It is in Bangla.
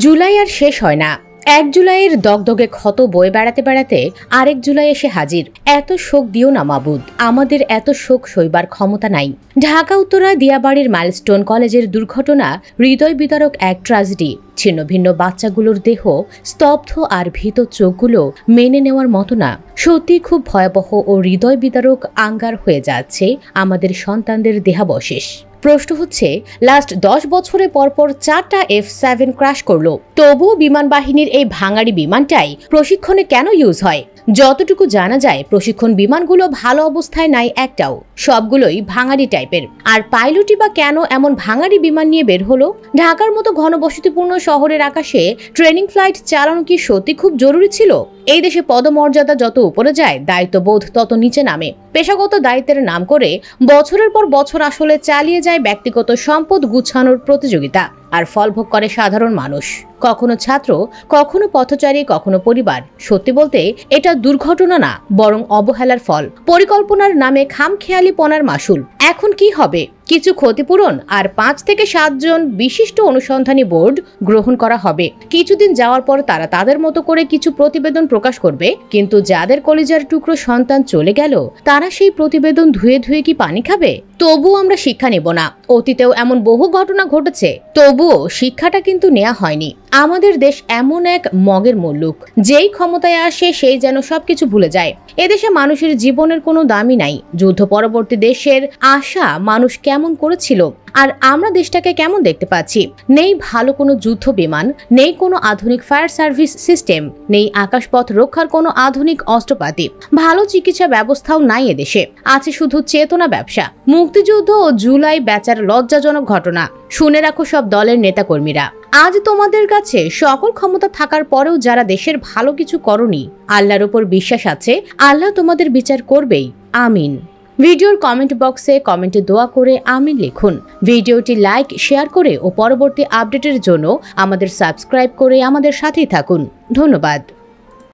জুলাই আর শেষ হয় না। 1 জুলাইয়ের দগদগে ক্ষত বয়ে বেড়াতে বেড়াতে আরেক জুলাই এসে হাজির। এত শোক দিও না মাবুদ, আমাদের এত শোক সইবার ক্ষমতা নাই। ঢাকা উত্তরা দিয়াবাড়ির মাইলস্টোন কলেজের দুর্ঘটনা হৃদয় বিদারক এক ট্র্যাজেডি। ছিন্ন ভিন্ন বাচ্চাগুলোর দেহ, স্তব্ধ আর ভীত চোখগুলো মেনে নেওয়ার মতো না। সত্যি খুব ভয়াবহ ও হৃদয় বিদারক আঙ্গার হয়ে যাচ্ছে আমাদের সন্তানদের দেহাবশেষ। প্রশ্ন হচ্ছে, লাস্ট 10 বছরে পরপর 4টা F7 ক্র্যাশ করলো, তবুও বিমান বাহিনীর এই ভাঙাড়ি বিমানটাই প্রশিক্ষণে কেন ইউজ হয়? যতটুকু জানা যায়, প্রশিক্ষণ বিমানগুলো ভালো অবস্থায় নাই একটাও, সবগুলোই ভাঙাড়ি টাইপের। আর পাইলটই বা কেন এমন ভাঙাড়ি বিমান নিয়ে বের হলো? ঢাকার মতো ঘনবসতিপূর্ণ শহরের আকাশে ট্রেনিং ফ্লাইট চালানো কি সত্যি খুব জরুরি ছিল? এই দেশে পদমর্যাদা যত উপরে যায়, দায়িত্ববোধ তত নিচে নামে। পেশাগত দায়িত্বের নাম করে বছরের পর বছর আসলে চালিয়ে যায় ব্যক্তিগত সম্পদ গুছানোর প্রতিযোগিতা, আর ফল ভোগ করে সাধারণ মানুষ। কখনো ছাত্র, কখনো পথচারী, কখনো পরিবার। সত্যি বলতে এটা দুর্ঘটনা না, বরং অবহেলার ফল, পরিকল্পনার নামে খামখেয়ালিপনার মাসুল। এখন কি হবে? কিছু ক্ষতিপূরণ আর 5 থেকে 7 জন বিশিষ্ট অনুসন্ধানী বোর্ড গ্রহণ করা হবে। কিছুদিন যাওয়ার পর তারা তাদের মতো করে কিছু প্রতিবেদন প্রকাশ করবে, কিন্তু যাদের কলিজার টুকরো সন্তান চলে গেল, তারা সেই প্রতিবেদন ধুয়ে ধুয়ে কি পানি খাবে? তবুও আমরা শিক্ষা নেব না। অতীতেও এমন বহু ঘটনা ঘটেছে, তবুও শিক্ষাটা কিন্তু নেওয়া হয়নি। আমাদের দেশ এমন এক মগের মুল্লুক, যেই ক্ষমতায় আসে সেই যেন সবকিছু ভুলে যায়। এদেশে মানুষের জীবনের কোনো দামই নাই। যুদ্ধ পরবর্তী দেশের আশা মানুষ কেমন করেছিল, আর আমরা দেশটাকে কেমন দেখতে পাচ্ছি? নেই ভালো কোনো যুদ্ধ বিমান, নেই কোনো আধুনিক ফায়ার সার্ভিস সিস্টেম, নেই আকাশপথ রক্ষার কোনো আধুনিক অস্ত্রপাতি, ভালো চিকিৎসা ব্যবস্থাও নাই এদেশে। আছে শুধু চেতনা ব্যবসা, মুক্তিযুদ্ধ ও জুলাই ব্যাচার লজ্জাজনক ঘটনা। শুনে রাখো সব দলের নেতাকর্মীরা, আজ তোমাদের কাছে সকল ক্ষমতা থাকার পরেও যারা দেশের ভালো কিছু করনি, আল্লাহর উপর বিশ্বাস আছে, আল্লাহ তোমাদের বিচার করবেই। আমিন। ভিডিওর কমেন্ট বক্সে কমেন্টে দোয়া করে আমিন লিখুন। ভিডিওটি লাইক, শেয়ার করে ও পরবর্তী আপডেটের জন্য আমাদের সাবস্ক্রাইব করে আমাদের সাথেই থাকুন। ধন্যবাদ।